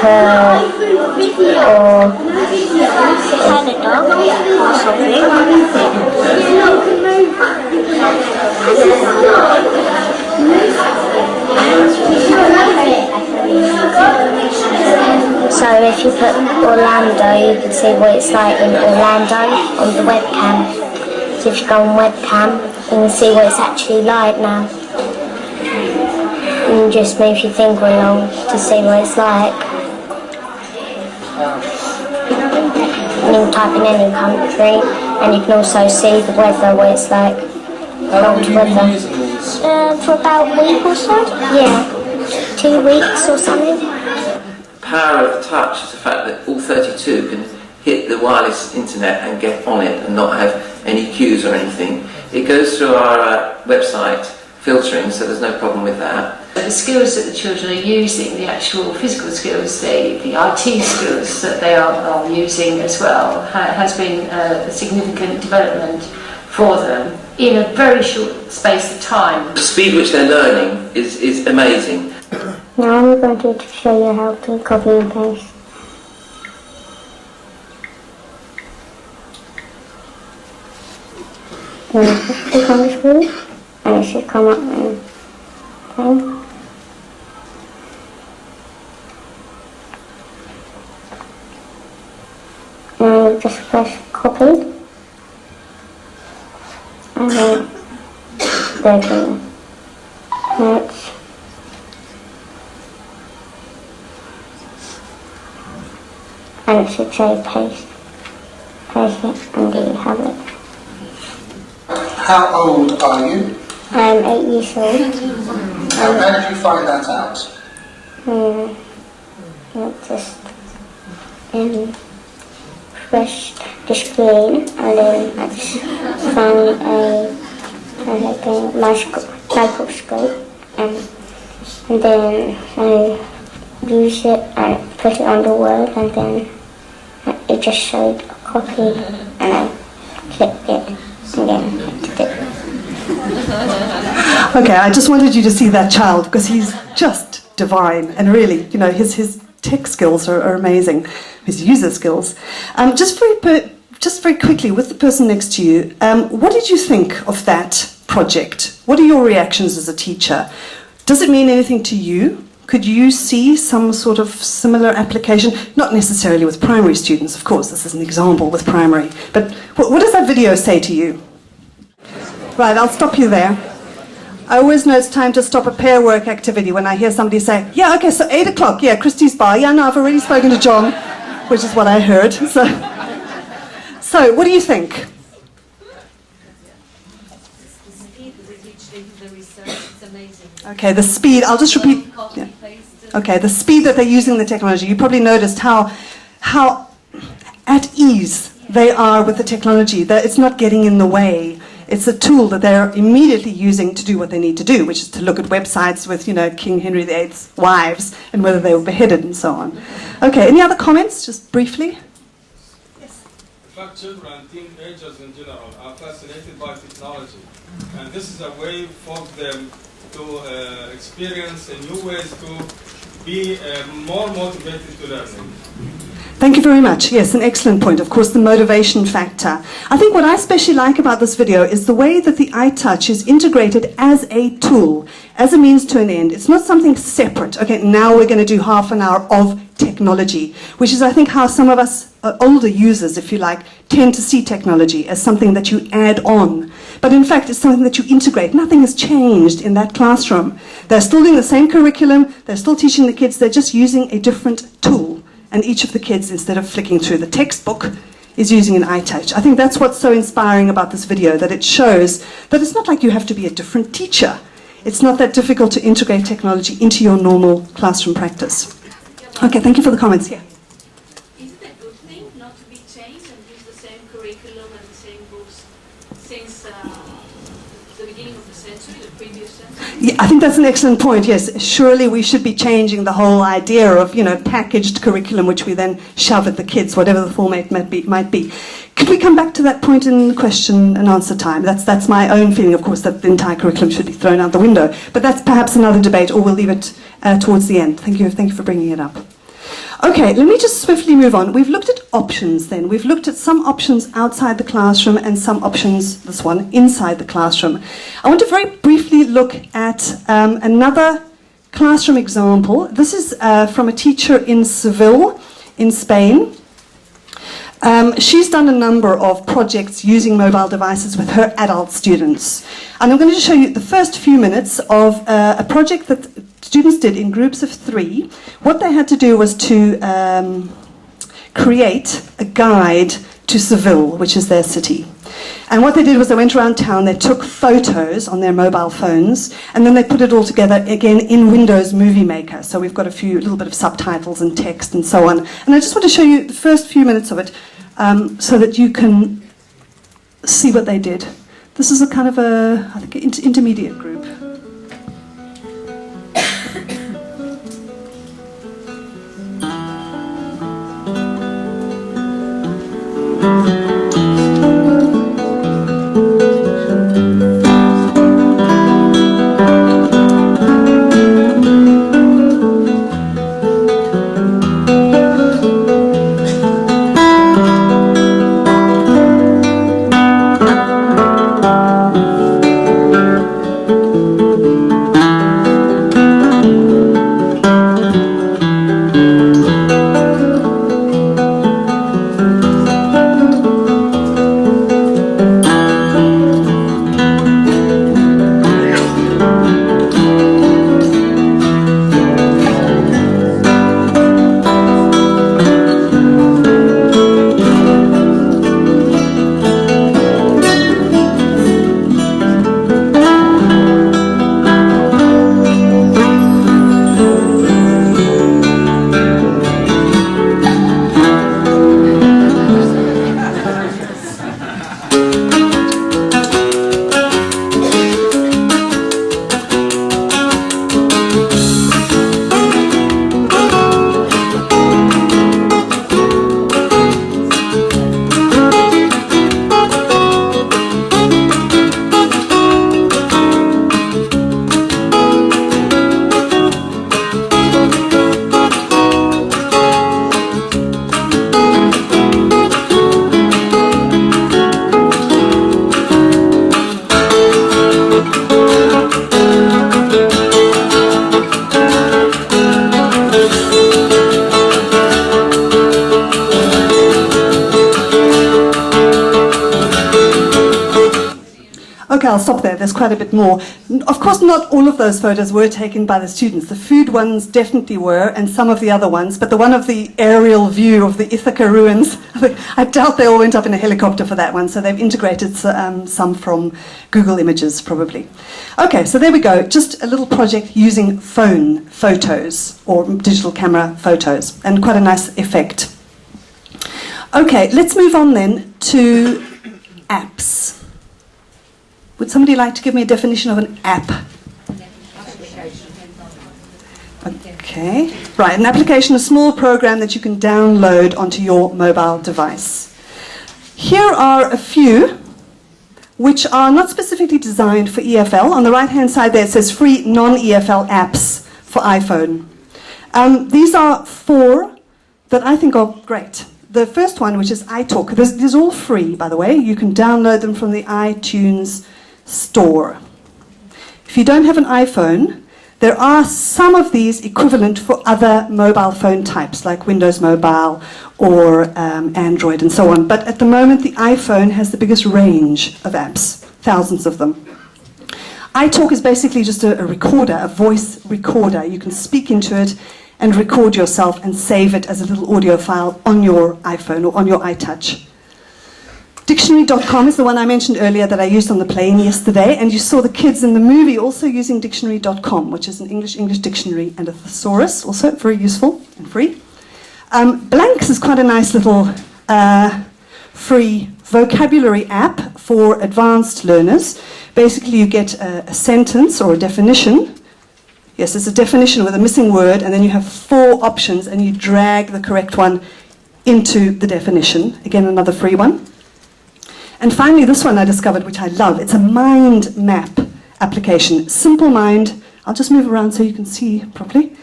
or Canada or something. So if you put Orlando, you can see what it's like in Orlando on the webcam. So if you go on webcam, you can see what it's actually like now. And just move your finger along to see what it's like. And you can type in any country, and you can also see the weather, what it's like. How long have you been using these? For about a week or so. Yeah, 2 weeks or something. The power of the touch is the fact that all 32 can hit the wireless internet and get on it and not have any queues or anything. It goes through our website filtering, so there's no problem with that. The skills that the children are using, the actual physical skills, the IT skills that they are using as well, has been a significant development for them in a very short space of time. The speed which they're learning is amazing. Now I'm going to show you how to copy and paste. And just click on the screen, and it should come up and okay. Now you just press copy, and then there's next. And it should say paste. Paste it, and there you have it. How old are you? I'm 8 years old. And how did you find that out? Just pressed the screen, and then I just found a microscope, and then I use it and put it on the word, and then it just showed a copy, and I clicked it, and then I did it. Okay, I just wanted you to see that child because he's just divine, and really, you know, his tech skills are amazing, his user skills. Just very quickly, with the person next to you, what did you think of that project? What are your reactions as a teacher? Does it mean anything to you? Could you see some sort of similar application? Not necessarily with primary students, of course, this is an example with primary, but what does that video say to you? Right, I'll stop you there. I always know it's time to stop a pair work activity when I hear somebody say, yeah, okay, so 8 o'clock, yeah, Christie's bar, yeah, no, I've already spoken to John, which is what I heard. So what do you think? Okay, the speed, I'll just repeat. Yeah. Okay, the speed that they're using the technology. You probably noticed how at ease they are with the technology, that it's not getting in the way. It's a tool that they're immediately using to do what they need to do, which is to look at websites with, you know, King Henry VIII's wives and whether they were beheaded and so on. Okay, any other comments, just briefly? Yes. In fact, children and teenagers in general are fascinated by technology, and this is a way for them to experience new ways to be more motivated to learning. Thank you very much. Yes, an excellent point. Of course, the motivation factor. I think what I especially like about this video is the way that the iTouch is integrated as a tool, as a means to an end. It's not something separate. Okay, now we're going to do half an hour of technology, which is, I think, how some of us older users, if you like, tend to see technology as something that you add on. But in fact, it's something that you integrate. Nothing has changed in that classroom. They're still doing the same curriculum. They're still teaching the kids. They're just using a different tool. And each of the kids, instead of flicking through the textbook, is using an iTouch. I think that's what's so inspiring about this video, that it shows that it's not like you have to be a different teacher. It's not that difficult to integrate technology into your normal classroom practice. Okay, thank you for the comments. Yeah. Is it a good thing not to be changed and use the same curriculum and the same books since the beginning of the century, the previous century? Yeah, I think that's an excellent point, yes. Surely we should be changing the whole idea of, you know, packaged curriculum, which we then shove at the kids, whatever the format might be. Could we come back to that point in question and answer time? That's my own feeling, of course, that the entire curriculum should be thrown out the window. But that's perhaps another debate, or we'll leave it towards the end. Thank you for bringing it up. Okay, let me just swiftly move on. We've looked at options then. We've looked at some options outside the classroom and some options, this one, inside the classroom. I want to very briefly look at another classroom example. This is from a teacher in Seville, in Spain. She's done a number of projects using mobile devices with her adult students. And I'm going to show you the first few minutes of a project that students did in groups of 3. What they had to do was to create a guide to Seville, which is their city. And what they did was they went around town, they took photos on their mobile phones, and then they put it all together again in Windows Movie Maker. So we've got a little bit of subtitles and text and so on. And I just want to show you the first few minutes of it so that you can see what they did. This is a kind of I think, intermediate group. Okay, I'll stop there. There's quite a bit more. Of course, not all of those photos were taken by the students. The food ones definitely were, and some of the other ones. But the one of the aerial view of the Ithaca ruins, I doubt they all went up in a helicopter for that one. So they've integrated some from Google Images, probably. Okay, so there we go. Just a little project using phone photos or digital camera photos, and quite a nice effect. Okay, let's move on then to apps. Would somebody like to give me a definition of an app? Okay, right, an application, a small program that you can download onto your mobile device. Here are a few which are not specifically designed for EFL. On the right-hand side there it says free non-EFL apps for iPhone. These are 4 that I think are great. The first one, which is iTalk, these are all free, by the way. You can download them from the iTunes store. If you don't have an iPhone, there are some of these equivalent for other mobile phone types like Windows Mobile or Android and so on. But at the moment, the iPhone has the biggest range of apps, thousands of them. iTalk is basically just a recorder, a voice recorder. You can speak into it and record yourself and save it as a little audio file on your iPhone or on your iTouch. Dictionary.com is the one I mentioned earlier that I used on the plane yesterday, and you saw the kids in the movie also using Dictionary.com, which is an English dictionary and a thesaurus, also very useful and free. Blanks is quite a nice little free vocabulary app for advanced learners. Basically, you get a sentence or a definition. Yes, it's a definition with a missing word, and then you have 4 options, and you drag the correct one into the definition. Again, another free one. And finally, this one I discovered, which I love. It's a mind map application. Simple Mind. I'll just move around so you can see properly.